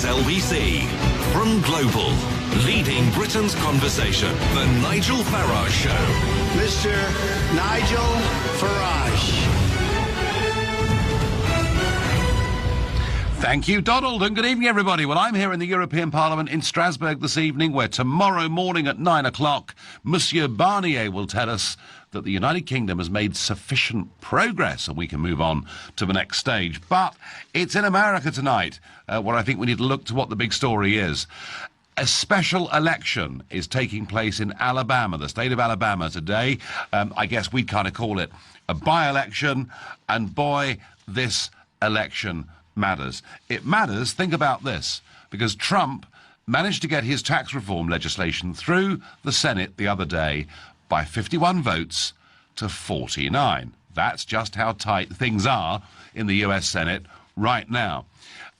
is LBC. From Global, leading Britain's conversation, The Nigel Farage Show. Mr. Nigel Farage. Thank you, Donald, and good evening, everybody. Well, I'm here in the European Parliament in Strasbourg this evening, where tomorrow morning at 9 o'clock, Monsieur Barnier will tell us that the United Kingdom has made sufficient progress and we can move on to the next stage. But it's in America tonight, where I think we need to look to what the big story is. A special election is taking place in Alabama, the state of Alabama today. I guess we'd kind of call it a by-election, and boy, this election matters. It matters, think about this, because Trump managed to get his tax reform legislation through the Senate the other day by 51 votes to 49. That's just how tight things are in the US Senate right now.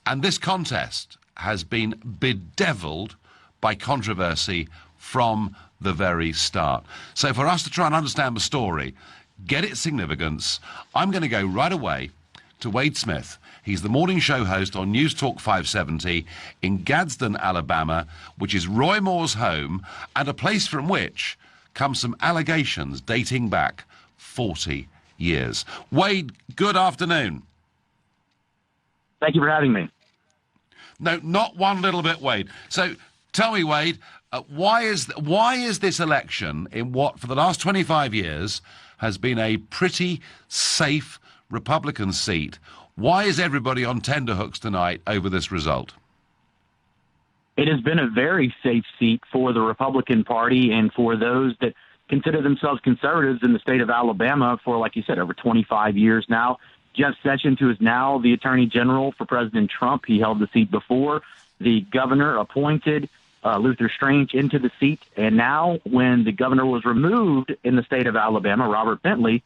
And this contest has been bedeviled by controversy from the very start. So for us to try and understand the story, get its significance, I'm going to go right away to Wade Smith. He's the morning show host on News Talk 570 in Gadsden, Alabama, which is Roy Moore's home, and a place from which come some allegations dating back 40 years. Wade, good afternoon. Thank you for having me. No, not one little bit, Wade. So tell me, Wade, why is this election, in what for the last 25 years has been a pretty safe Republican seat, why is everybody on tenterhooks tonight over this result? It has been a very safe seat for the Republican Party and for those that consider themselves conservatives in the state of Alabama for, like you said, over 25 years now. Jeff Sessions, who is now the Attorney General for President Trump, he held the seat before. The governor appointed Luther Strange into the seat. And now when the governor was removed in the state of Alabama, Robert Bentley,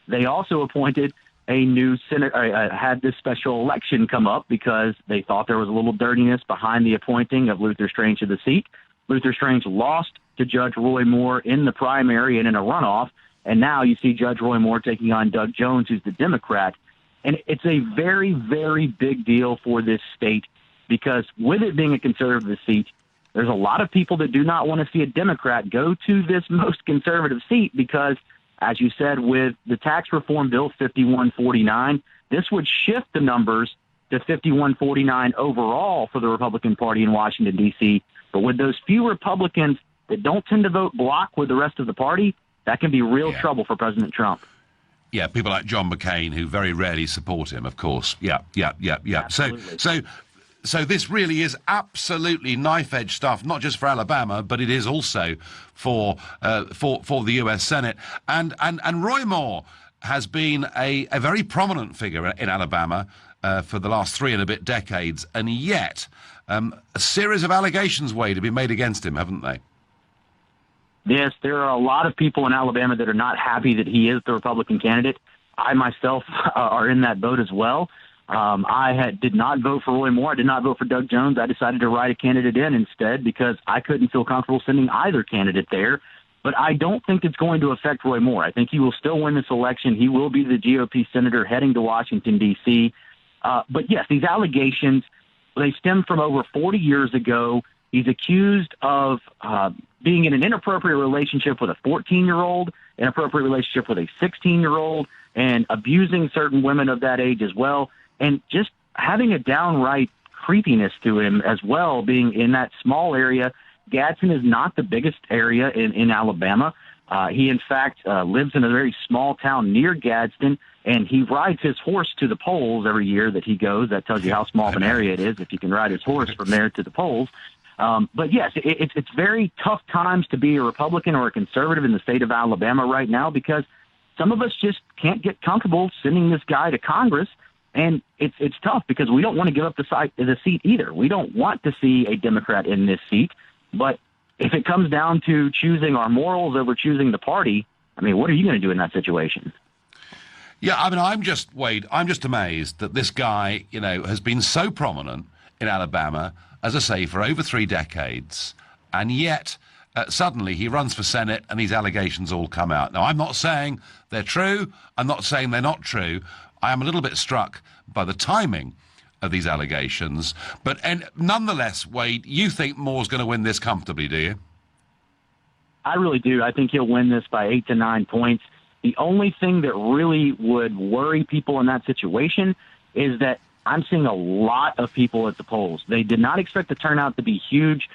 they also appointed a new senator, had this special election come up because they thought there was a little dirtiness behind the appointing of Luther Strange to the seat. Luther Strange lost to Judge Roy Moore in the primary and in a runoff, and now you see Judge Roy Moore taking on Doug Jones, who's the Democrat. And it's a very, very big deal for this state because with it being a conservative seat, there's a lot of people that do not want to see a Democrat go to this most conservative seat because, as you said, with the tax reform bill 5149, this would shift the numbers to 5149 overall for the Republican Party in Washington, D.C. But with those few Republicans that don't tend to vote block with the rest of the party, that can be real trouble for President Trump. Yeah, people like John McCain, who very rarely support him, of course. Yeah. Absolutely. So this really is absolutely knife-edge stuff, not just for Alabama, but it is also for the U.S. Senate. And Roy Moore has been a very prominent figure in Alabama for the last 3 and a bit decades, and yet a series of allegations, Wade, have been made against him, haven't they? Yes, there are a lot of people in Alabama that are not happy that he is the Republican candidate. I myself are in that boat as well. I did not vote for Roy Moore. I did not vote for Doug Jones. I decided to write a candidate in instead because I couldn't feel comfortable sending either candidate there. But I don't think it's going to affect Roy Moore. I think he will still win this election. He will be the GOP senator heading to Washington, D.C. But, yes, these allegations, they stem from over 40 years ago. He's accused of being in an inappropriate relationship with a 14-year-old, inappropriate relationship with a 16-year-old, and abusing certain women of that age as well. And just having a downright creepiness to him as well, being in that small area. Gadsden is not the biggest area in Alabama. He, in fact, lives in a very small town near Gadsden, and he rides his horse to the polls every year that he goes. That tells you how small of an area it is if you can ride his horse from there to the polls. But, yes, it's very tough times to be a Republican or a conservative in the state of Alabama right now because some of us just can't get comfortable sending this guy to Congress. And it's tough because we don't want to give up the seat either. We don't want to see a Democrat in this seat. But if it comes down to choosing our morals over choosing the party, I mean, what are you going to do in that situation? Yeah, I mean, I'm just amazed that this guy, has been so prominent in Alabama, as I say, for over 3 decades, and yet suddenly he runs for Senate and these allegations all come out. Now, I'm not saying they're true. I'm not saying they're not true. I am a little bit struck by the timing of these allegations. And nonetheless, Wade, you think Moore's going to win this comfortably, do you? I really do. I think he'll win this by 8 to 9 points. The only thing that really would worry people in that situation is that I'm seeing a lot of people at the polls. They did not expect the turnout to be huge.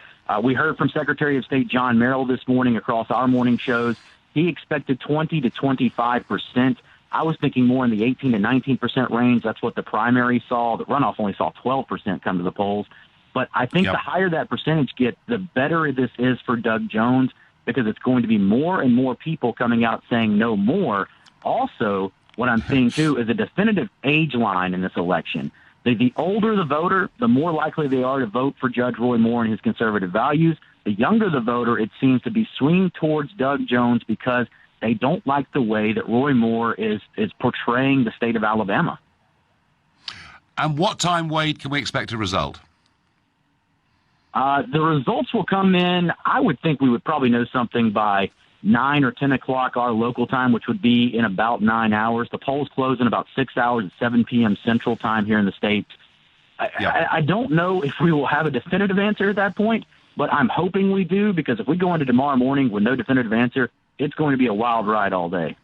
We heard from Secretary of State John Merrill this morning across our morning shows. He expected 20 to 25%. I was thinking more in the 18 to 19% range. That's what the primary saw. The runoff only saw 12% come to the polls. But I think the higher that percentage gets, the better this is for Doug Jones, because it's going to be more and more people coming out saying no more. Also, what I'm seeing, too, is a definitive age line in this election. The older the voter, the more likely they are to vote for Judge Roy Moore and his conservative values. The younger the voter, it seems to be swinging towards Doug Jones because they don't like the way that Roy Moore is portraying the state of Alabama. And what time, Wade, can we expect a result? The results will come in. I would think we would probably know something by 9 or 10 o'clock our local time, which would be in about 9 hours. The polls close in about 6 hours at 7 p.m. Central Time here in the States. I don't know if we will have a definitive answer at that point, but I'm hoping we do, because if we go into tomorrow morning with no definitive answer, it's going to be a wild ride all day.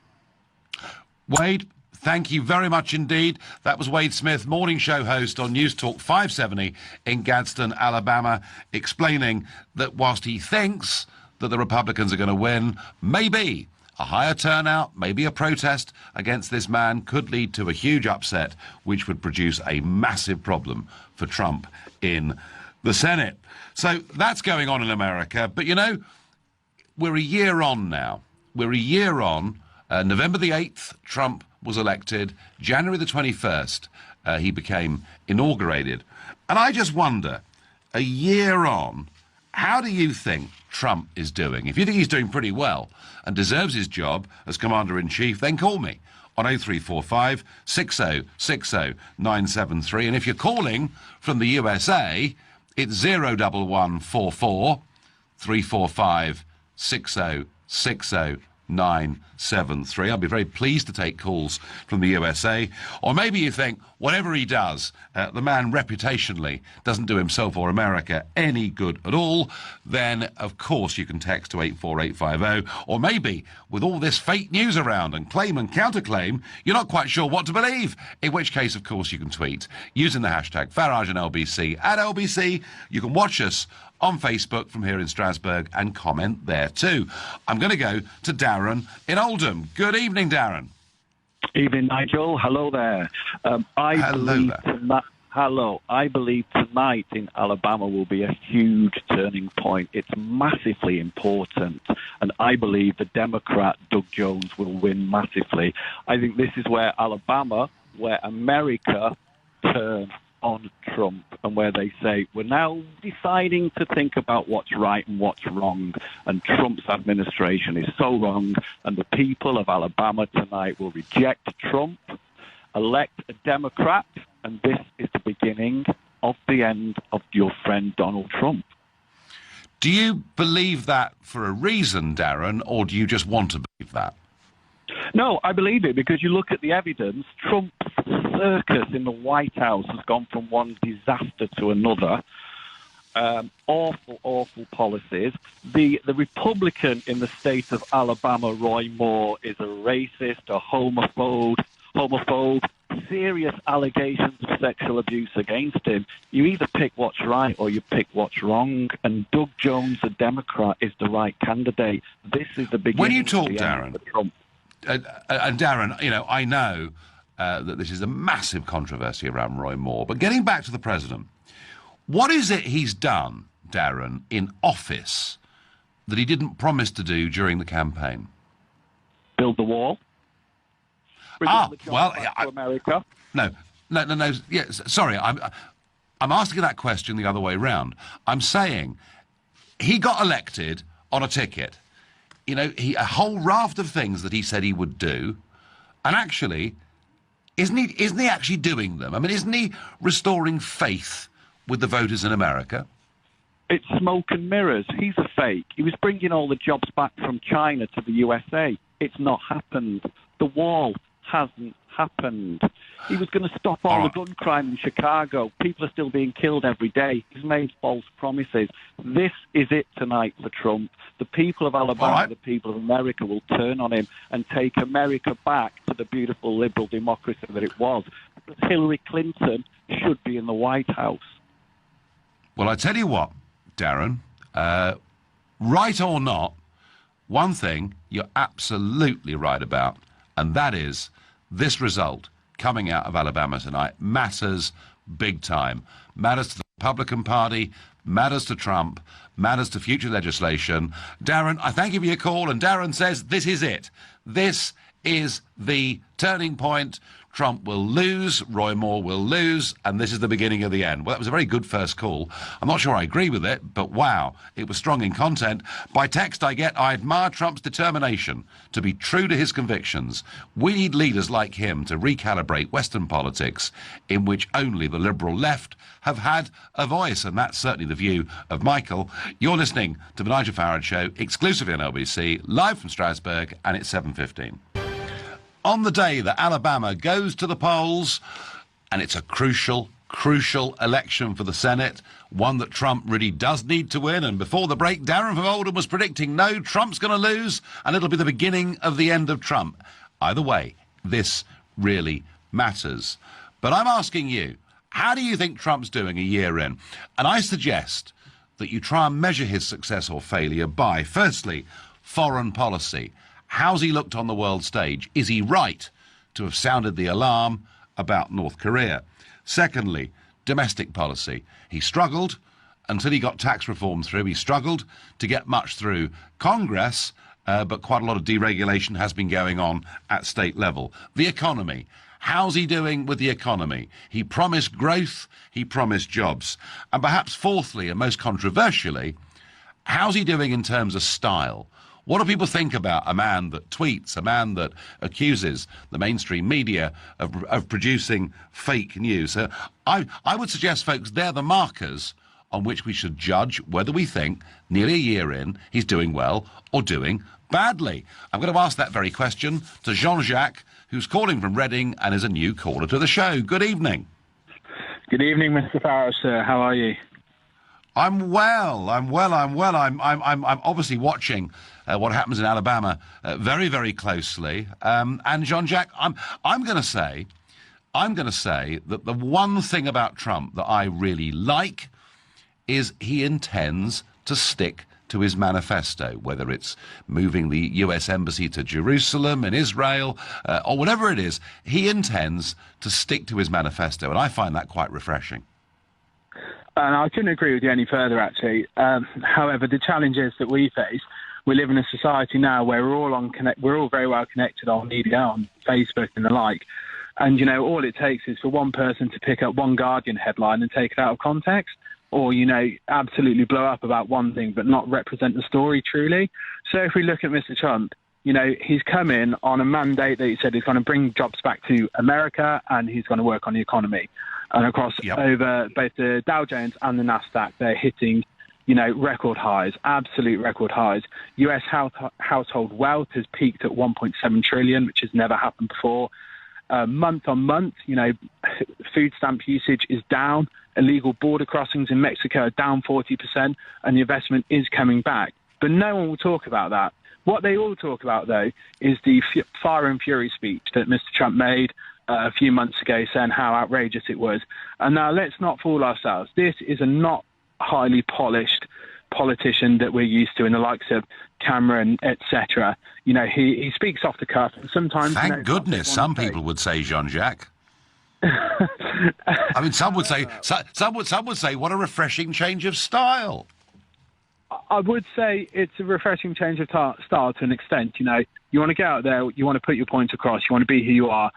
Wade, thank you very much indeed. That was Wade Smith, morning show host on News Talk 570 in Gadsden, Alabama, explaining that whilst he thinks that the Republicans are going to win, maybe a higher turnout, maybe a protest against this man could lead to a huge upset, which would produce a massive problem for Trump in the Senate. So that's going on in America. But, you know, we're a year on now. We're a year on. November the 8th, Trump was elected. January the 21st, he became inaugurated. And I just wonder, a year on, how do you think Trump is doing? If you think he's doing pretty well and deserves his job as Commander-in-Chief, then call me on 0345 6060 973. And if you're calling from the USA, it's 01144 345 6060 973. I'll be very pleased to take calls from the USA. Or maybe you think, whatever he does, the man reputationally doesn't do himself or America any good at all, then of course you can text to 84850. Or maybe, with all this fake news around and claim and counterclaim, you're not quite sure what to believe, in which case, of course, you can tweet using the hashtag Farage and LBC at LBC. You can watch us on Facebook from here in Strasbourg and comment there too. I'm going to go to Darren in Oldham. Good evening, Darren. Evening, Nigel. Hello there. I believe tonight in Alabama will be a huge turning point. It's massively important, and I believe the Democrat Doug Jones will win massively. I think this is where Alabama, where America turn on Trump, and where they say, we're now deciding to think about what's right and what's wrong, and Trump's administration is so wrong, and the people of Alabama tonight will reject Trump, elect a Democrat, and this is the beginning of the end of your friend Donald Trump. Do you believe that for a reason, Darren, or do you just want to believe that? No, I believe it because you look at the evidence. Trump's circus in the White House has gone from one disaster to another. Awful policies. The Republican in the state of Alabama, Roy Moore, is a racist, a homophobe, serious allegations of sexual abuse against him. You either pick what's right or you pick what's wrong. And Doug Jones, a Democrat, is the right candidate. This is the beginning. When you talk, of the Darren, end for Trump. And Darren, you know, I know that this is a massive controversy around Roy Moore, but getting back to the president, what is it he's done, Darren, in office that he didn't promise to do during the campaign? Build the wall. To America. No. Yes, sorry, I'm asking that question the other way round. I'm saying he got elected on a ticket. You know, a whole raft of things that he said he would do, and actually, isn't he actually doing them? I mean, isn't he restoring faith with the voters in America? It's smoke and mirrors. He's a fake. He was bringing all the jobs back from China to the USA. It's not happened. The wall hasn't happened. He was going to stop all the gun crime in Chicago. People are still being killed every day. He's made false promises. This is it tonight for Trump. The people of Alabama, the people of America will turn on him and take America back to the beautiful liberal democracy that it was. Because Hillary Clinton should be in the White House. Well, I tell you what, Darren, right or not, one thing you're absolutely right about, and that is this result coming out of Alabama tonight matters big time. Matters to the Republican Party, matters to Trump, matters to future legislation. Darren, I thank you for your call, and Darren says this is it. This is the turning point. Trump will lose, Roy Moore will lose, and this is the beginning of the end. Well, that was a very good first call. I'm not sure I agree with it, but wow, it was strong in content. By text I admire Trump's determination to be true to his convictions. We need leaders like him to recalibrate Western politics, in which only the liberal left have had a voice, and that's certainly the view of Michael. You're listening to the Nigel Farage Show, exclusively on LBC, live from Strasbourg, and it's 7:15. On the day that Alabama goes to the polls, and it's a crucial election for the Senate, one that Trump really does need to win. And before the break, Darren from Oldham was predicting, no, Trump's going to lose, and it'll be the beginning of the end of Trump. Either way, this really matters. But I'm asking you, how do you think Trump's doing a year in? And I suggest that you try and measure his success or failure by, firstly, foreign policy. How's he looked on the world stage? Is he right to have sounded the alarm about North Korea? Secondly, domestic policy. He struggled until he got tax reform through. He struggled to get much through Congress, but quite a lot of deregulation has been going on at state level. The economy. How's he doing with the economy? He promised growth, he promised jobs. And perhaps fourthly, and most controversially, how's he doing in terms of style? What do people think about a man that tweets, a man that accuses the mainstream media of producing fake news? I would suggest, folks, they're the markers on which we should judge whether we think, nearly a year in, he's doing well or doing badly. I'm going to ask that very question to Jean-Jacques, who's calling from Reading and is a new caller to the show. Good evening. Good evening, Mr. Farage, sir. How are you? I'm well. I'm obviously watching what happens in Alabama very, very closely. And Jean-Jacques, I'm going to say that the one thing about Trump that I really like is he intends to stick to his manifesto, whether it's moving the US embassy to Jerusalem in Israel or whatever it is. He intends to stick to his manifesto, and I find that quite refreshing. And I couldn't agree with you any further, actually. However, the challenges that we face, we live in a society now where we're all very well connected on media, on Facebook and the like. And, you know, all it takes is for one person to pick up one Guardian headline and take it out of context, or, you know, absolutely blow up about one thing but not represent the story truly. So if we look at Mr. Trump, you know, he's come in on a mandate that he said he's going to bring jobs back to America and he's going to work on the economy. And across over both the Dow Jones and the NASDAQ, they're hitting, you know, record highs, absolute record highs. U.S. household wealth has peaked at $1.7 trillion, which has never happened before. Month on month, you know, food stamp usage is down. Illegal border crossings in Mexico are down 40%, and the investment is coming back. But no one will talk about that. What they all talk about, though, is the fire and fury speech that Mr. Trump made a few months ago, saying how outrageous it was. And now let's not fool ourselves. This is a not highly polished politician that we're used to in the likes of Cameron, etc. You know, he speaks off the cuff, and sometimes... Thank goodness, some people would say, Jean-Jacques. I mean, some would say, what a refreshing change of style. I would say it's a refreshing change of style to an extent. You know, you want to get out there, you want to put your point across, you want to be who you are,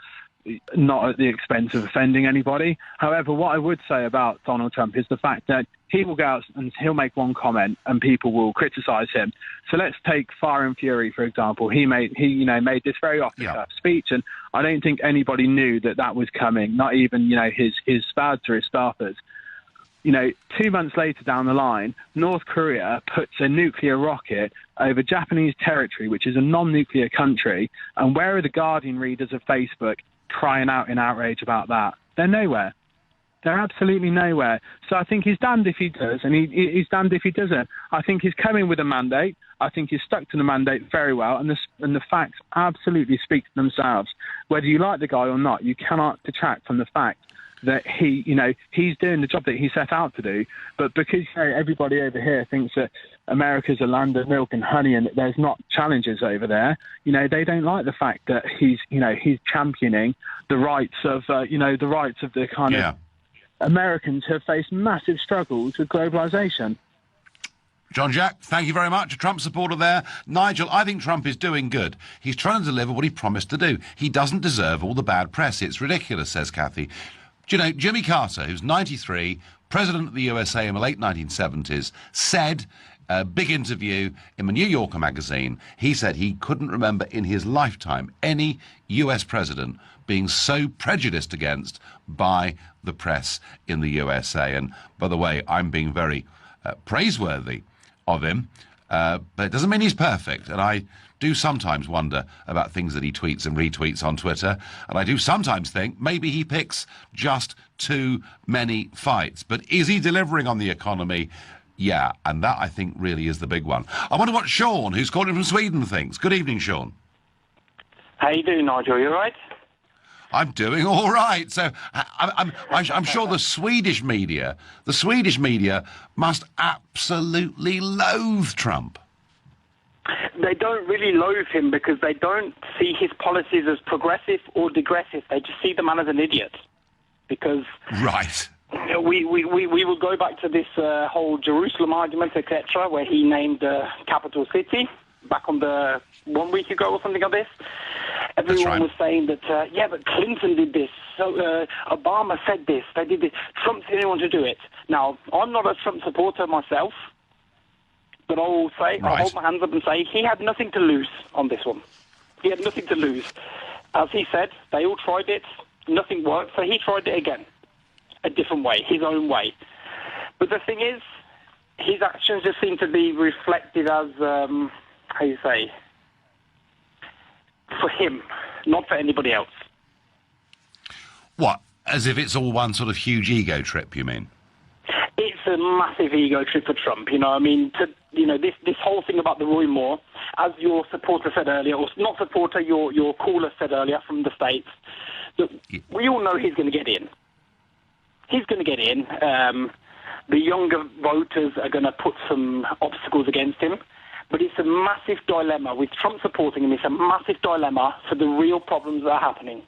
not at the expense of offending anybody. However, what I would say about Donald Trump is the fact that he will go out and he'll make one comment and people will criticize him. So let's take Fire and Fury, for example. He made this very off-the-cuff speech, and I don't think anybody knew that was coming, not even, you know, his spads or his staffers. You know, 2 months later down the line, North Korea puts a nuclear rocket over Japanese territory, which is a non-nuclear country. And where are the Guardian readers of Facebook? crying out in outrage about that. They're nowhere. They're absolutely nowhere. So I think he's damned if he does, and he's damned if he doesn't. I think he's coming with a mandate. I think he's stuck to the mandate very well, and the facts absolutely speak for themselves. Whether you like the guy or not, you cannot detract from the fact that he's doing the job that he set out to do. But because everybody over here thinks that America's a land of milk and honey and that there's not challenges over there, they don't like the fact that he's championing the rights of the kind of Americans who have faced massive struggles with globalization. John Jack, thank you very much. A Trump supporter there. Nigel, I think Trump is doing good. He's trying to deliver what he promised to do. He doesn't deserve all the bad press. It's ridiculous, says Kathy. Do you know, Jimmy Carter, who's 93, president of the USA in the late 1970s, said, a big interview in the New Yorker magazine, he said he couldn't remember in his lifetime any US president being so prejudiced against by the press in the USA. And by the way, I'm being very praiseworthy of him, but it doesn't mean he's perfect. And I do sometimes wonder about things that he tweets and retweets on Twitter, and I do sometimes think maybe he picks just too many fights. But is he delivering on the economy? Yeah, and that, I think, really is the big one. I wonder what Sean, who's calling from Sweden, thinks. Good evening, Sean. How you doing, Nigel? You all right? I'm doing all right. So I'm sure the Swedish media must absolutely loathe Trump. They don't really loathe him because they don't see his policies as progressive or digressive. They just see the man as an idiot. Because right. We will go back to this whole Jerusalem argument, etc., where he named the capital city back on the 1 week ago or something like this. Everyone was saying that, but Clinton did this, so Obama said this, they did this, Trump didn't want to do it. Now, I'm not a Trump supporter myself, but I will say, I'll hold my hands up and say, he had nothing to lose on this one. He had nothing to lose. As he said, they all tried it, nothing worked, so he tried it again. A different way, his own way. But the thing is, his actions just seem to be reflected as, how you say, for him, not for anybody else. What? As if it's all one sort of huge ego trip, you mean? It's a massive ego trip for Trump, I mean, this whole thing about the Roy Moore, as your supporter said earlier, or not supporter, your caller said earlier from the States, that we all know he's going to get in. He's going to get in. The younger voters are going to put some obstacles against him. But it's a massive dilemma. With Trump supporting him, it's a massive dilemma for the real problems that are happening.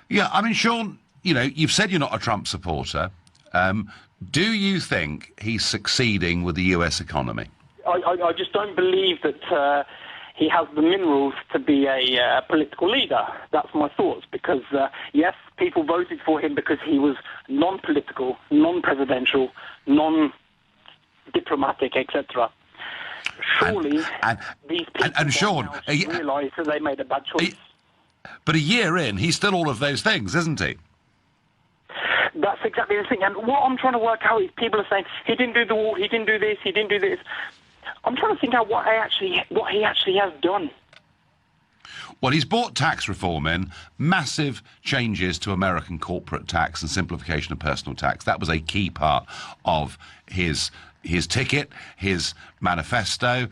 Yeah, I mean, Sean, you've said you're not a Trump supporter. Do you think he's succeeding with the US economy? I just don't believe that he has the minerals to be a political leader. That's my thoughts. Because, yes, people voted for him because he was non-political, non-presidential, non-diplomatic, etc. Surely these people Sean, realise that they made a bad choice. But a year in, he's still all of those things, isn't he? That's exactly the thing. And what I'm trying to work out is people are saying, he didn't do the wall, he didn't do this, he didn't do this. I'm trying to think out what he actually has done. Well, he's brought tax reform in, massive changes to American corporate tax and simplification of personal tax. That was a key part of his ticket, his manifesto.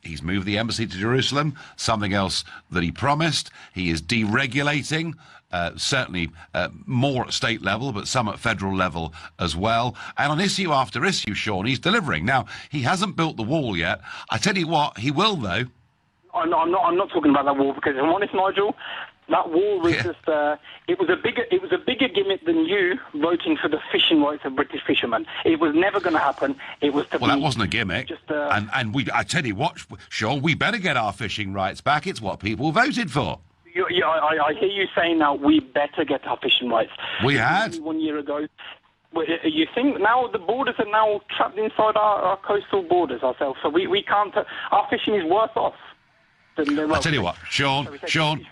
He's moved the embassy to Jerusalem, something else that he promised. He is deregulating, certainly more at state level, but some at federal level as well. And on issue after issue, Sean, he's delivering. Now, he hasn't built the wall yet. I tell you what, he will, though. I'm not talking about that wall, because if I'm honest, Nigel, that wall was just it was a bigger gimmick than you voting for the fishing rights of British fishermen. It was never going to happen. It was to that wasn't a gimmick. Just, I tell you what, Sean, we better get our fishing rights back. It's what people voted for. I hear you saying now we better get our fishing rights. We had 1 year ago. You think now the borders are now trapped inside our coastal borders ourselves, so we can't. Our fishing is worse off. I tell you what, Sean,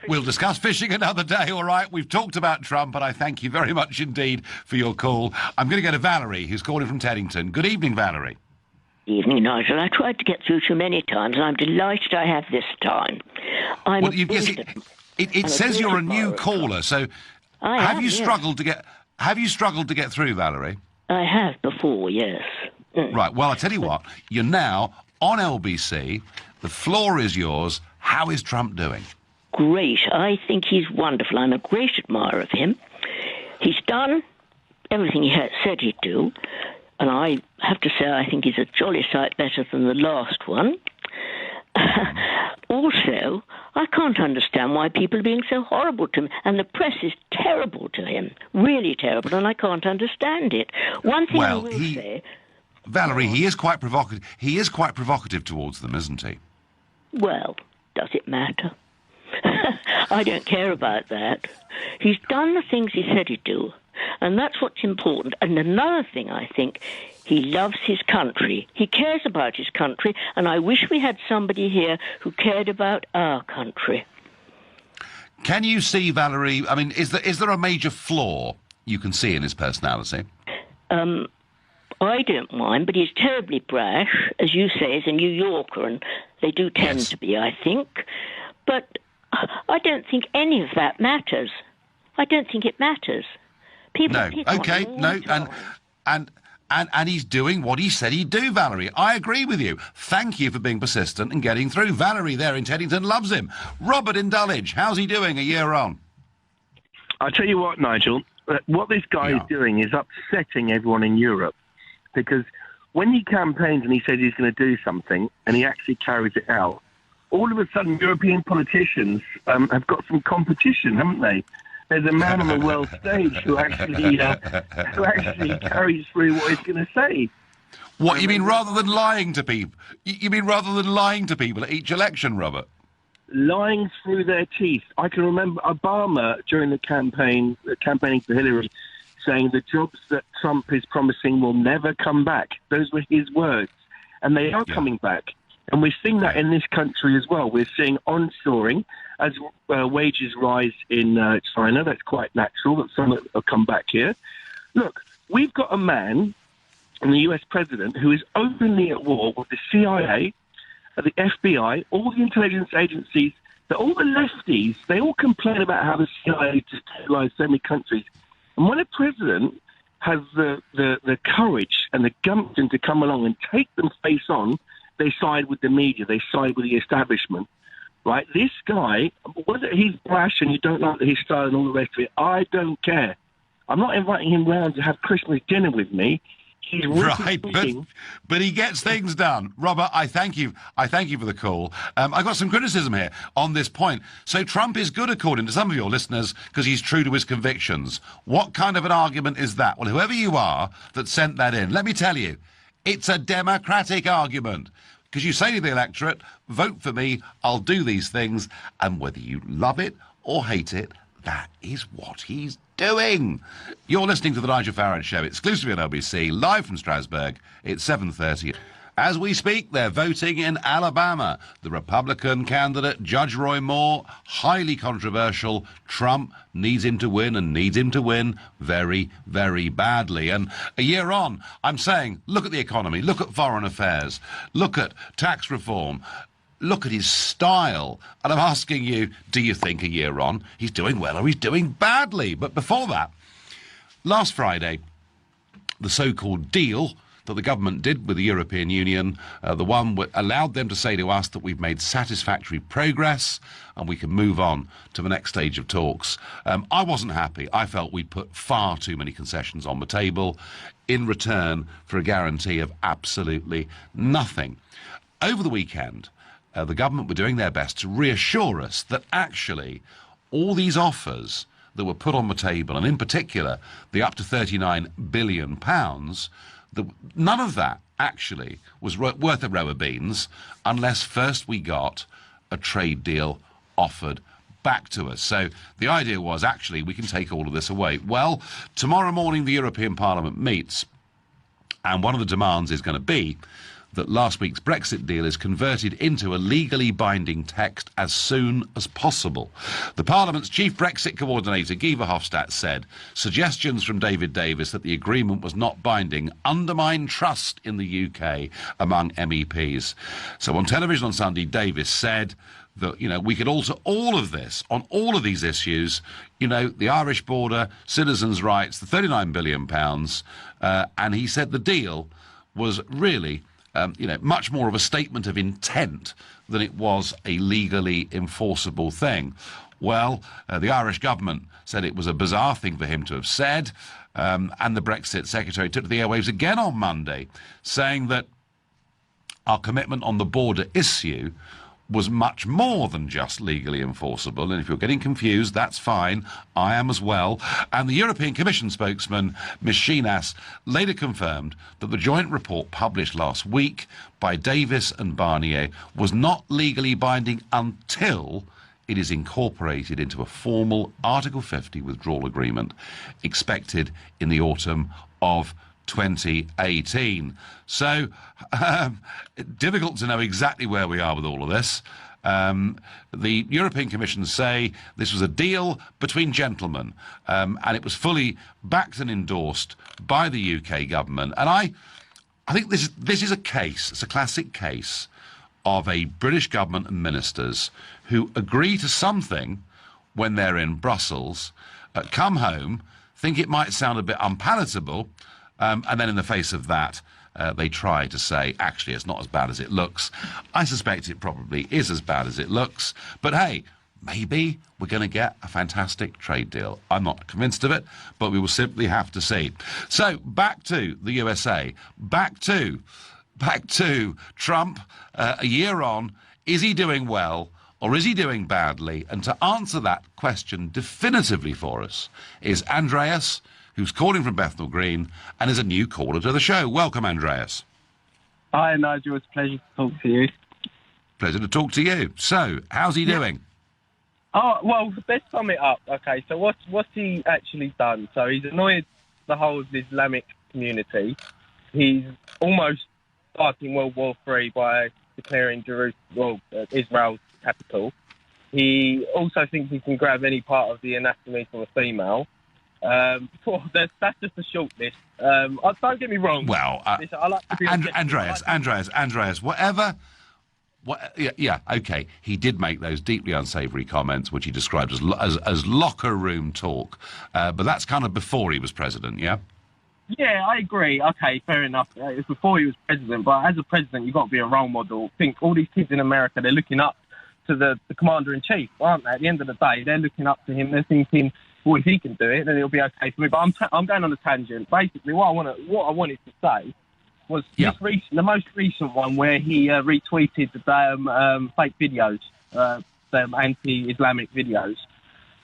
we'll discuss fishing another day, all right? We've talked about Trump, and I thank you very much indeed for your call. I'm going to go to Valerie, who's calling from Teddington. Good evening, Valerie. Evening, Nigel. I tried to get through to you many times, and I'm delighted I have this time. It says you're a new caller, so have you struggled to get through, Valerie? I have before, yes. Right, well, I tell you what, you're now on LBC, the floor is yours. How is Trump doing? Great. I think he's wonderful. I'm a great admirer of him. He's done everything he said he'd do, and I have to say I think he's a jolly sight better than the last one. Also, I can't understand why people are being so horrible to him, and the press is terrible to him, really terrible, and I can't understand it. One thing I will say... Valerie, he is quite provocative. He is quite provocative towards them, isn't he? Well, does it matter? I don't care about that. He's done the things he said he'd do, and that's what's important. And another thing, I think, he loves his country. He cares about his country, and I wish we had somebody here who cared about our country. Can you see, Valerie, I mean, is there a major flaw you can see in his personality? I don't mind, but he's terribly brash, as you say, as a New Yorker, and they do tend to be, I think. But I don't think any of that matters. I don't think it matters. And he's doing what he said he'd do, Valerie. I agree with you. Thank you for being persistent and getting through. Valerie there in Teddington loves him. Robert in Dulwich, how's he doing a year on? I'll tell you what, Nigel, what this guy is doing is upsetting everyone in Europe, because when he campaigns and he says he's going to do something and he actually carries it out, all of a sudden European politicians have got some competition, haven't they? There's a man on the world stage who actually carries through what he's going to say. What, you mean rather than lying to people? You mean rather than lying to people at each election, Robert? Lying through their teeth. I can remember Obama during the campaigning for Hillary saying the jobs that Trump is promising will never come back. Those were his words. And they are coming back. And we're seeing that in this country as well. We're seeing onshoring as wages rise in China. That's quite natural that some will come back here. Look, we've got a man, the US president, who is openly at war with the CIA, the FBI, all the intelligence agencies, all the lefties. They all complain about how the CIA destabilized so many countries. And when a president has the courage and the gumption to come along and take them face on, they side with the media, they side with the establishment, right? This guy, whether he's brash and you don't like his style and all the rest of it, I don't care. I'm not inviting him round to have Christmas dinner with me. He's right, but he gets things done. Robert, I thank you. I thank you for the call. I got some criticism here on this point. So Trump is good, according to some of your listeners, because he's true to his convictions. What kind of an argument is that? Well, whoever you are that sent that in, let me tell you, it's a democratic argument. Because you say to the electorate, vote for me, I'll do these things, and whether you love it or hate it, that is what he's doing. You're listening to The Nigel Farage Show, exclusively on LBC, live from Strasbourg. It's 7:30. As we speak, they're voting in Alabama. The Republican candidate, Judge Roy Moore, highly controversial. Trump needs him to win and needs him to win very, very badly. And a year on, I'm saying, look at the economy, look at foreign affairs, look at tax reform, look at his style. And I'm asking you, do you think a year on he's doing well or he's doing badly? But before that, last Friday, the so-called deal that the government did with the European Union, the one that allowed them to say to us that we've made satisfactory progress and we can move on to the next stage of talks. I wasn't happy. I felt we'd put far too many concessions on the table in return for a guarantee of absolutely nothing. Over the weekend, the government were doing their best to reassure us that actually all these offers that were put on the table, and in particular the up to £39 billion, none of that actually was worth a row of beans unless first we got a trade deal offered back to us. So the idea was, actually, we can take all of this away. Well, tomorrow morning the European Parliament meets, and one of the demands is going to be that last week's Brexit deal is converted into a legally binding text as soon as possible. The Parliament's chief Brexit coordinator, Guy Verhofstadt, said suggestions from David Davis that the agreement was not binding undermine trust in the UK among MEPs. So on television on Sunday, Davis said that, you know, we could alter all of this on all of these issues, you know, the Irish border, citizens' rights, the £39 billion, and he said the deal was really, you know, much more of a statement of intent than it was a legally enforceable thing. Well, the Irish government said it was a bizarre thing for him to have said, and the Brexit secretary took to the airwaves again on Monday, saying that our commitment on the border issue was much more than just legally enforceable. And if you're getting confused, that's fine. I am as well. And the European Commission spokesman, Ms. Shinas, later confirmed that the joint report published last week by Davis and Barnier was not legally binding until it is incorporated into a formal Article 50 withdrawal agreement expected in the autumn of 2018. So, difficult to know exactly where we are with all of this. The European Commission say this was a deal between gentlemen, and it was fully backed and endorsed by the UK government. And I think this is a case, it's a classic case of a British government and ministers who agree to something when they're in Brussels, come home, think it might sound a bit unpalatable, and then in the face of that, they try to say, actually, it's not as bad as it looks. I suspect it probably is as bad as it looks. But hey, maybe we're going to get a fantastic trade deal. I'm not convinced of it, but we will simply have to see. So back to the USA. Back to Trump a year on. Is he doing well or is he doing badly? And to answer that question definitively for us is Andreas, who's calling from Bethnal Green and is a new caller to the show. Welcome, Andreas. Hi, Nigel. It's a pleasure to talk to you. Pleasure to talk to you. So, how's he doing? Oh, well, let's sum it up. Okay, so what's he actually done? So he's annoyed the whole Islamic community. He's almost starting World War III by declaring Israel's capital. He also thinks he can grab any part of the anatomy from a female. That's just a short list. Don't get me wrong. Well, I like to be Andreas, whatever. Yeah, okay. He did make those deeply unsavoury comments, which he described as locker room talk. But that's kind of before he was president, yeah? Yeah, I agree. Okay, fair enough. It's before he was president, but as a president, you've got to be a role model. Think all these kids in America, they're looking up to the commander-in-chief, aren't they? At the end of the day, they're looking up to him. They're thinking, well, if he can do it, then it'll be okay for me. But I'm going on a tangent. Basically, what I wanted to say was the most recent one where he retweeted the damn fake videos, the anti-Islamic videos.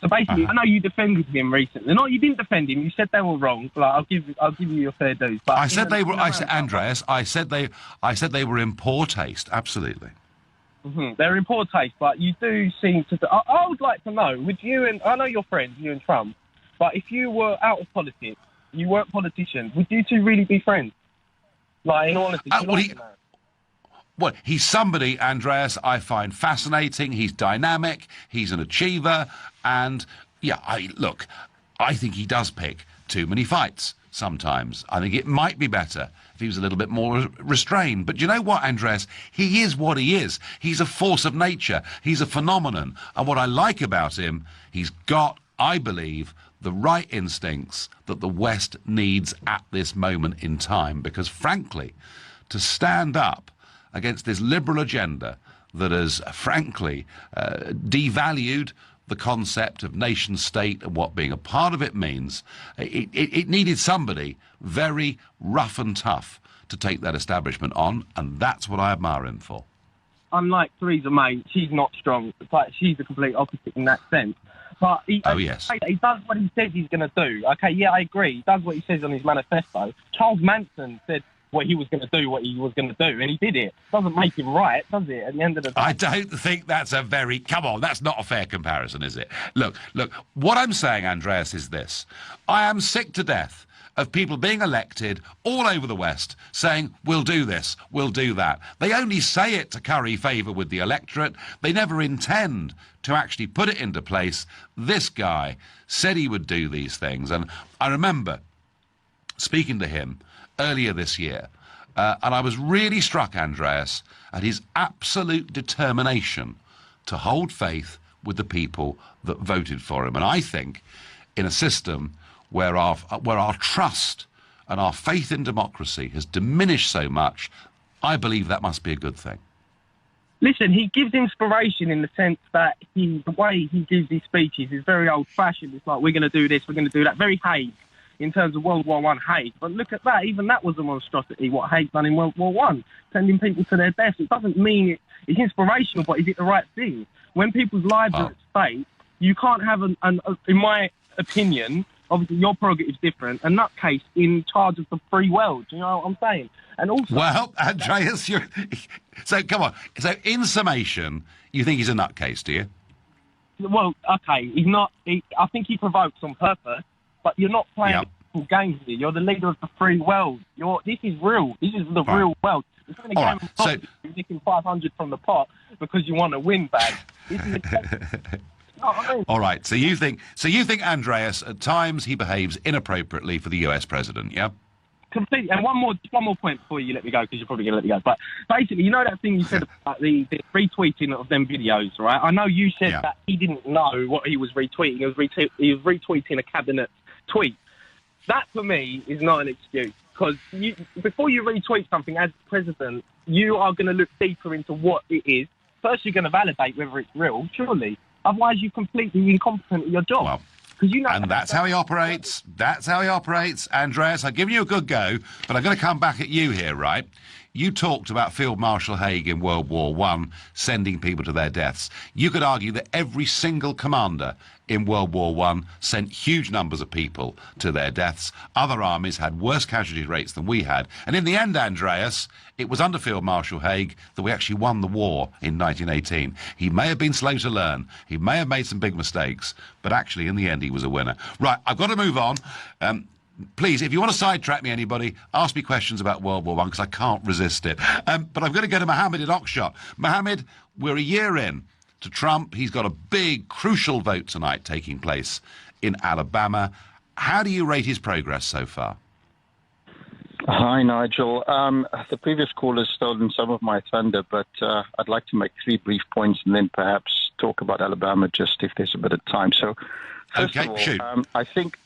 So basically, I know you defended him recently. No, you didn't defend him. You said they were wrong. Like, I'll give you your fair dues. But I said they were. Andreas, I said they were in poor taste. Absolutely. Mm-hmm. They're in poor taste, but you do seem to. I would like to know, would you and I know you're friends, you and Trump, but if you were out of politics, you weren't politicians, would you two really be friends? Like, in all honesty, well, he's somebody, Andreas, I find fascinating. He's dynamic. He's an achiever, and yeah, I think he does pick too many fights sometimes. I think it might be better if he was a little bit more restrained. But you know what, Andreas? He is what he is. He's a force of nature. He's a phenomenon. And what I like about him, he's got, I believe, the right instincts that the West needs at this moment in time. Because frankly, to stand up against this liberal agenda that has, frankly, devalued the concept of nation-state and what being a part of it means, it needed somebody very rough and tough to take that establishment on, and that's what I admire him for. Unlike Theresa May, she's not strong. But she's the complete opposite in that sense. But he does what he says he's going to do. Okay, yeah, I agree. He does what he says on his manifesto. Charles Manson said what he was going to do, and he did it. Doesn't make him right, does it, at the end of the day? I don't think that's come on, that's not a fair comparison, is it? Look, what I'm saying, Andreas, is this. I am sick to death of people being elected all over the West saying, we'll do this, we'll do that. They only say it to curry favour with the electorate. They never intend to actually put it into place. This guy said he would do these things, and I remember speaking to him earlier this year, and I was really struck, Andreas, at his absolute determination to hold faith with the people that voted for him. And I think in a system where our trust and our faith in democracy has diminished so much, I believe that must be a good thing. Listen, he gives inspiration in the sense that the way he gives his speeches is very old-fashioned. It's like, we're going to do this, we're going to do that. Very Hague in terms of World War I Hague. But look at that, even that was a monstrosity, what Hague done in World War I, sending people to their deaths. It doesn't mean it's inspirational, but is it the right thing? When people's lives are at stake, you can't have, in my opinion, obviously your prerogative is different, a nutcase in charge of the free world. Do you know what I'm saying? And also, well, Andreas, so come on. So in summation, you think he's a nutcase, do you? Well, okay, he's not. I think he provokes on purpose, but you're not playing games here. You're the leader of the free world. This is real. This is the real world. It's not a game of so you're nicking 500 from the pot because you want to win bad. This is I mean? All right. So you think Andreas at times he behaves inappropriately for the US president, yeah? Completely. And one more point before you let me go, because you're probably going to let me go. But basically, you know that thing you said about the retweeting of them videos, right? I know you said that he didn't know what he was retweeting. He was retweeting a cabinet tweet. That, for me, is not an excuse. Because before you retweet something as president, you are going to look deeper into what it is. First, you're going to validate whether it's real, surely. Otherwise, you're completely incompetent at your job. Well, and that's how he operates. That's how he operates. Andreas, I've given you a good go, but I'm going to come back at you here, right? You talked about Field Marshal Haig in World War I sending people to their deaths. You could argue that every single commander in World War I sent huge numbers of people to their deaths. Other armies had worse casualty rates than we had. And in the end, Andreas, it was under Field Marshal Haig that we actually won the war in 1918. He may have been slow to learn. He may have made some big mistakes. But actually, in the end, he was a winner. Right, I've got to move on. Please, if you want to sidetrack me, anybody, ask me questions about World War I, because I can't resist it. But I'm going to go to Mohammed in Oxshott. Mohammed, we're a year in to Trump. He's got a big, crucial vote tonight taking place in Alabama. How do you rate his progress so far? Hi, Nigel. The previous caller has stolen some of my thunder, but I'd like to make 3 brief points and then perhaps talk about Alabama just if there's a bit of time. So, first of all, shoot. I think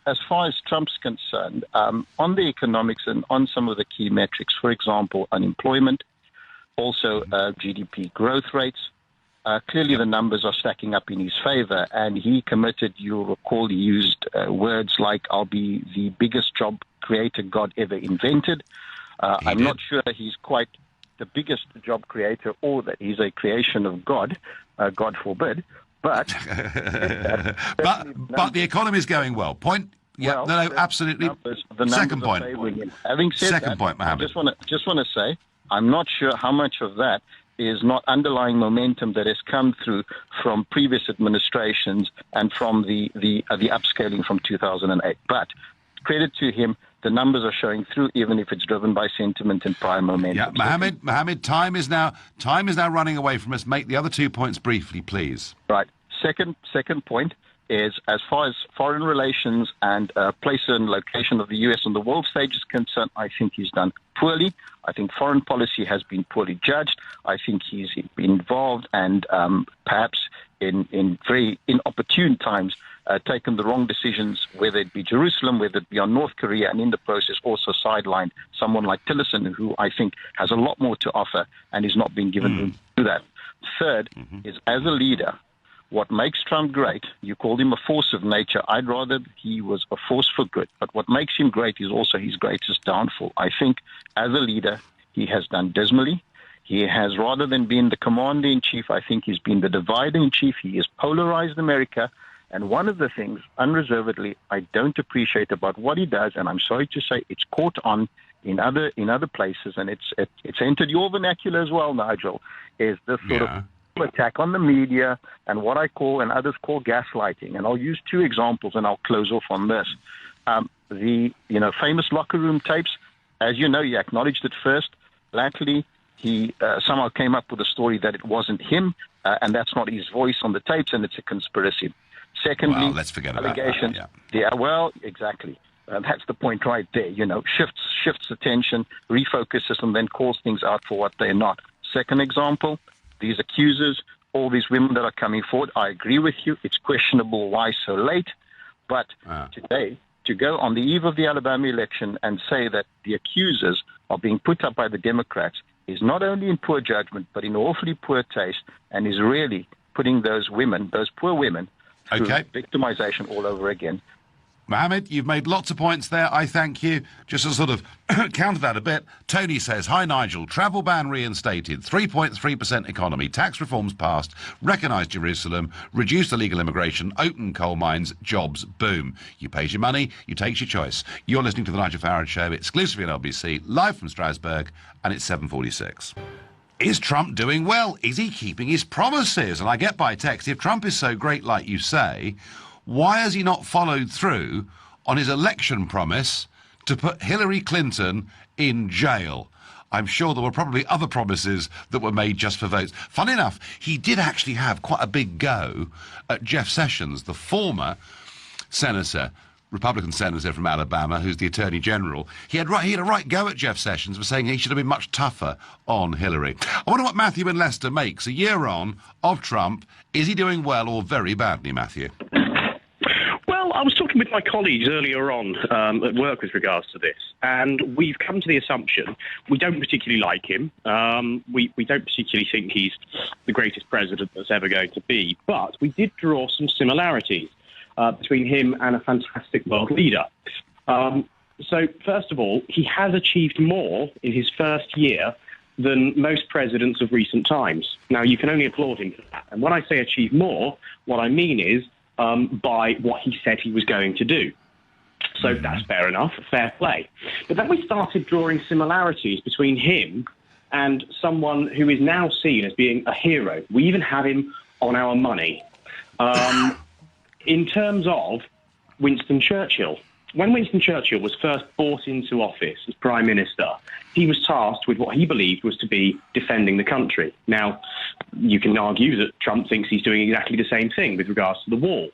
as far as Trump's concerned, on the economics and on some of the key metrics, for example, unemployment, also GDP growth rates, clearly the numbers are stacking up in his favor, and he committed, you'll recall, he used words like, I'll be the biggest job creator God ever invented. I'm not sure he's quite the biggest job creator or that he's a creation of God, God forbid, but... but the economy's going well. Point... Yeah, well, no, absolutely. Second point. Having said Second point, Mohammed. I just want to say, I'm not sure how much of that is not underlying momentum that has come through from previous administrations and from the upscaling from 2008. But credit to him, the numbers are showing through, even if it's driven by sentiment and prior momentum. Yeah, Mohammed, time is now running away from us. Make the other 2 points briefly, please. Right. Second point is, as far as foreign relations and place and location of the U.S. on the world stage is concerned, I think he's done poorly. I think foreign policy has been poorly judged. I think he's been involved and perhaps in very inopportune times taken the wrong decisions, whether it be Jerusalem, whether it be on North Korea, and in the process also sidelined someone like Tillerson, who I think has a lot more to offer and is not being given room to do that. Third is, as a leader, what makes Trump great, you called him a force of nature. I'd rather he was a force for good. But what makes him great is also his greatest downfall. I think as a leader, he has done dismally. He has, rather than being the commander-in-chief, I think he's been the divider-in-chief. He has polarized America. And one of the things, unreservedly, I don't appreciate about what he does, and I'm sorry to say it's caught on in other places, and it's entered your vernacular as well, Nigel, is this sort of attack on the media and what I call and others call gaslighting. And I'll use 2 examples and I'll close off on this. The famous locker room tapes, as you know, he acknowledged it first. Latterly, he somehow came up with a story that it wasn't him, and that's not his voice on the tapes, and it's a conspiracy. Secondly, let's forget allegations. About that, yeah, well, exactly. That's the point right there. Shifts attention, refocuses, and then calls things out for what they're not. Second example, these accusers all these women that are coming forward. I agree with you. It's questionable why so late. But today, to go on the eve of the Alabama election and say that the accusers are being put up by the Democrats is not only in poor judgment, but in awfully poor taste, and is really putting those women, those poor women, through victimization all over again. Mohammed, you've made lots of points there. I thank you. Just to sort of counter that a bit, Tony says, hi, Nigel. Travel ban reinstated. 3.3% economy. Tax reforms passed. Recognised Jerusalem. Reduced illegal immigration. Open coal mines. Jobs. Boom. You pays your money. You takes your choice. You're listening to The Nigel Farage Show, exclusively on LBC, live from Strasbourg, and it's 7:46. Is Trump doing well? Is he keeping his promises? And I get by text, if Trump is so great like you say, why has he not followed through on his election promise to put Hillary Clinton in jail? I'm sure there were probably other promises that were made just for votes. Funny enough, he did actually have quite a big go at Jeff Sessions, the former senator, Republican senator from Alabama, who's the Attorney General. He had a right go at Jeff Sessions for saying he should have been much tougher on Hillary. I wonder what Matthew in Leicester makes, a year on, of Trump. Is he doing well or very badly, Matthew? I was talking with my colleagues earlier on at work with regards to this, and we've come to the assumption we don't particularly like him. We don't particularly think he's the greatest president that's ever going to be, but we did draw some similarities between him and a fantastic world leader. So, first of all, he has achieved more in his first year than most presidents of recent times. Now, you can only applaud him for that. And when I say achieve more, what I mean is by what he said he was going to do. So that's fair enough, fair play. But then we started drawing similarities between him and someone who is now seen as being a hero. We even have him on our money. In terms of Winston Churchill. When Winston Churchill was first brought into office as Prime Minister, he was tasked with what he believed was to be defending the country. Now, you can argue that Trump thinks he's doing exactly the same thing with regards to the wall.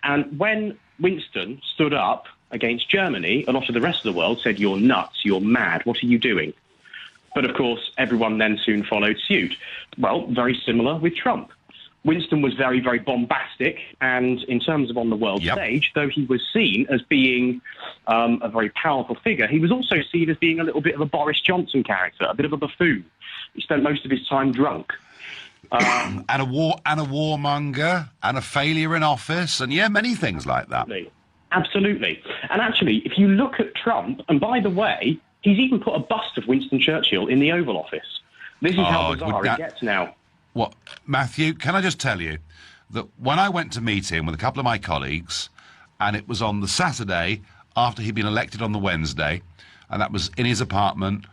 And when Winston stood up against Germany, a lot of the rest of the world said, you're nuts, you're mad, what are you doing? But of course, everyone then soon followed suit. Well, very similar with Trump. Winston was very, very bombastic, and in terms of on the world stage, though he was seen as being a very powerful figure, he was also seen as being a little bit of a Boris Johnson character, a bit of a buffoon. He spent most of his time drunk. And a warmonger, and a failure in office, and many things like that. Absolutely. And actually, if you look at Trump, and by the way, he's even put a bust of Winston Churchill in the Oval Office. This is how bizarre it gets now. What, Matthew, can I just tell you that when I went to meet him with a couple of my colleagues, and it was on the Saturday after he'd been elected on the Wednesday, and that was in his apartment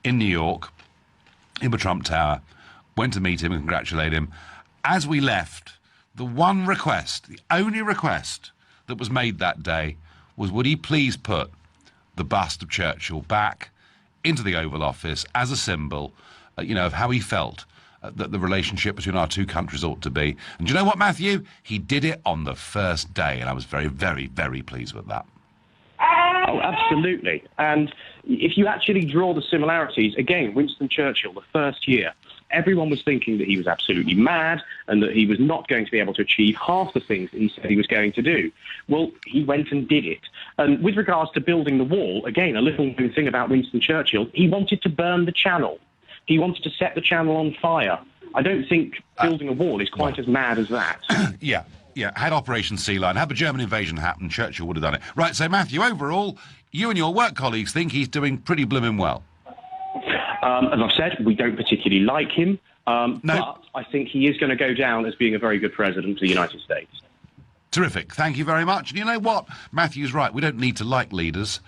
in New York, in the Trump Tower, went to meet him and congratulate him. As we left, the one request, the only request that was made that day was, would he please put the bust of Churchill back into the Oval Office as a symbol, of how he felt that the relationship between our two countries ought to be. And do you know what, Matthew? He did it on the first day, and I was very, very, very pleased with that. Oh, absolutely. And if you actually draw the similarities, again, Winston Churchill, the first year, everyone was thinking that he was absolutely mad and that he was not going to be able to achieve half the things that he said he was going to do. Well, he went and did it. And with regards to building the wall, again, a little known thing about Winston Churchill, he wanted to burn the Channel. He wanted to set the Channel on fire. I don't think building a wall is quite as mad as that. Yeah. Had Operation Sea Lion, had the German invasion happened, Churchill would have done it. Right, so Matthew, overall, you and your work colleagues think he's doing pretty blooming well. As I've said, we don't particularly like him, but I think he is going to go down as being a very good president of the United States. Terrific. Thank you very much. And you know what? Matthew's right. We don't need to like leaders.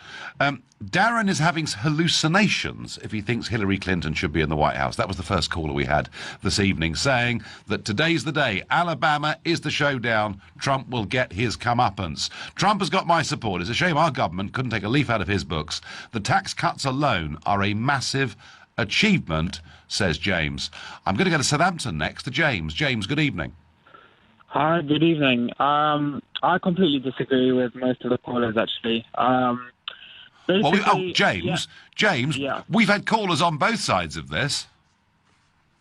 Darren is having hallucinations if he thinks Hillary Clinton should be in the White House. That was the first caller we had this evening, saying that today's the day. Alabama is the showdown. Trump will get his comeuppance. Trump has got my support. It's a shame our government couldn't take a leaf out of his books. The tax cuts alone are a massive achievement, says James. I'm going to go to Southampton next to James. James, good evening. Hi, good evening. I completely disagree with most of the callers, actually. James, we've had callers on both sides of this.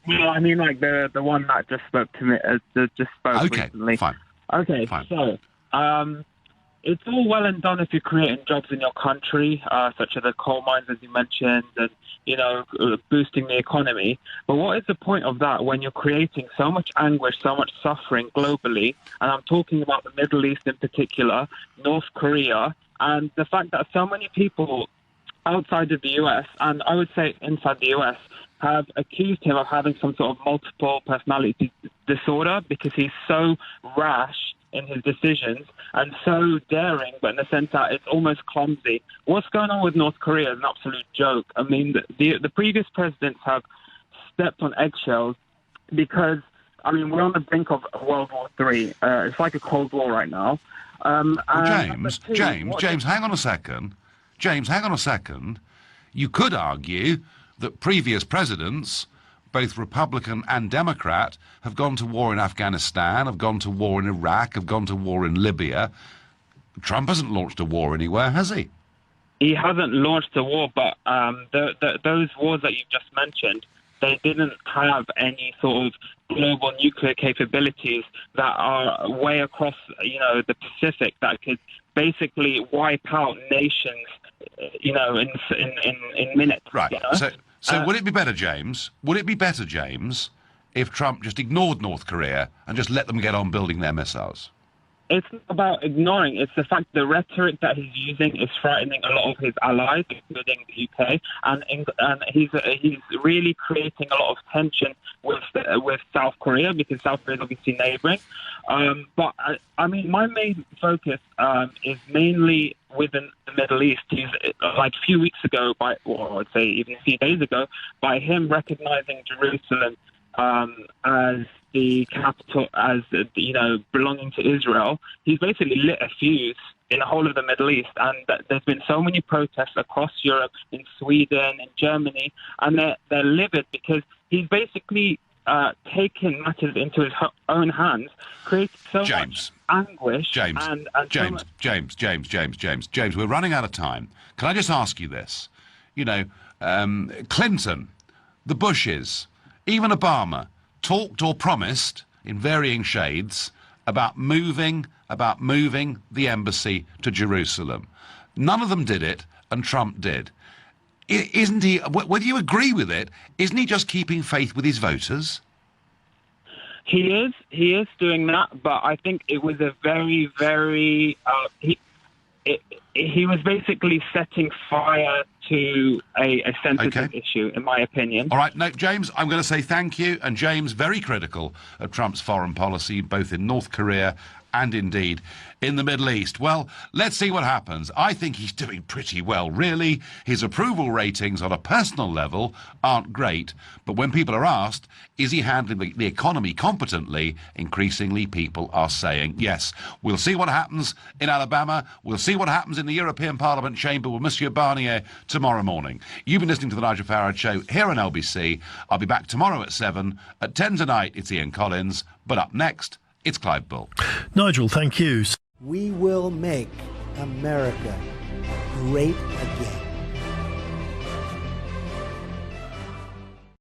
No, I mean like the one that just spoke to me, just spoke recently. Fine. Okay, Fine. so it's all well and done if you're creating jobs in your country, such as the coal mines, as you mentioned, and boosting the economy. But what is the point of that when you're creating so much anguish, so much suffering globally? And I'm talking about the Middle East in particular, North Korea, and the fact that so many people outside of the US, and I would say inside the US, have accused him of having some sort of multiple personality disorder because he's so rash in his decisions and so daring, but in the sense that it's almost clumsy. What's going on with North Korea is an absolute joke. I mean, the previous presidents have stepped on eggshells because, I mean, we're on the brink of World War III. It's like a Cold War right now. James, hang on a second. James, hang on a second. You could argue that previous presidents, both Republican and Democrat, have gone to war in Afghanistan, have gone to war in Iraq, have gone to war in Libya. Trump hasn't launched a war anywhere, has he? He hasn't launched a war, but those wars that you've just mentioned, they didn't have any sort of global nuclear capabilities that are way across, the Pacific that could basically wipe out nations, in minutes. Right. So would it be better, James? Would it be better, James, if Trump just ignored North Korea and just let them get on building their missiles? It's not about ignoring. It's the fact the rhetoric that he's using is frightening a lot of his allies, including the UK, and he's really creating a lot of tension with South Korea because South Korea is obviously neighbouring. But I mean, my main focus is mainly within the Middle East. He's like a few weeks ago, I'd say even a few days ago, by him recognising Jerusalem as the capital, as belonging to Israel, he's basically lit a fuse in the whole of the Middle East, and there's been so many protests across Europe, in Sweden, in Germany, and they're livid because he's basically taken matters into his own hands, creating so much anguish. James, we're running out of time. Can I just ask you this? Clinton, the Bushes, even Obama talked or promised in varying shades about moving the embassy to Jerusalem. None of them did it, and Trump did. Isn't he, whether you agree with it, isn't he just keeping faith with his voters? He is doing that, but I think it was a very, very... he was basically setting fire to a sensitive issue, in my opinion. All right, no, James, I'm going to say thank you. And James, very critical of Trump's foreign policy, both in North Korea and indeed in the Middle East. Well, let's see what happens. I think he's doing pretty well, really. His approval ratings on a personal level aren't great, but when people are asked, is he handling the economy competently, increasingly people are saying yes. We'll see what happens in Alabama. We'll see what happens in the European Parliament chamber with Monsieur Barnier tomorrow morning. You've been listening to the Nigel Farage Show here on LBC. I'll be back tomorrow at 7. At 10 tonight, it's Ian Collins, but up next, it's Clive Bull. Nigel, thank you. We will make America great again.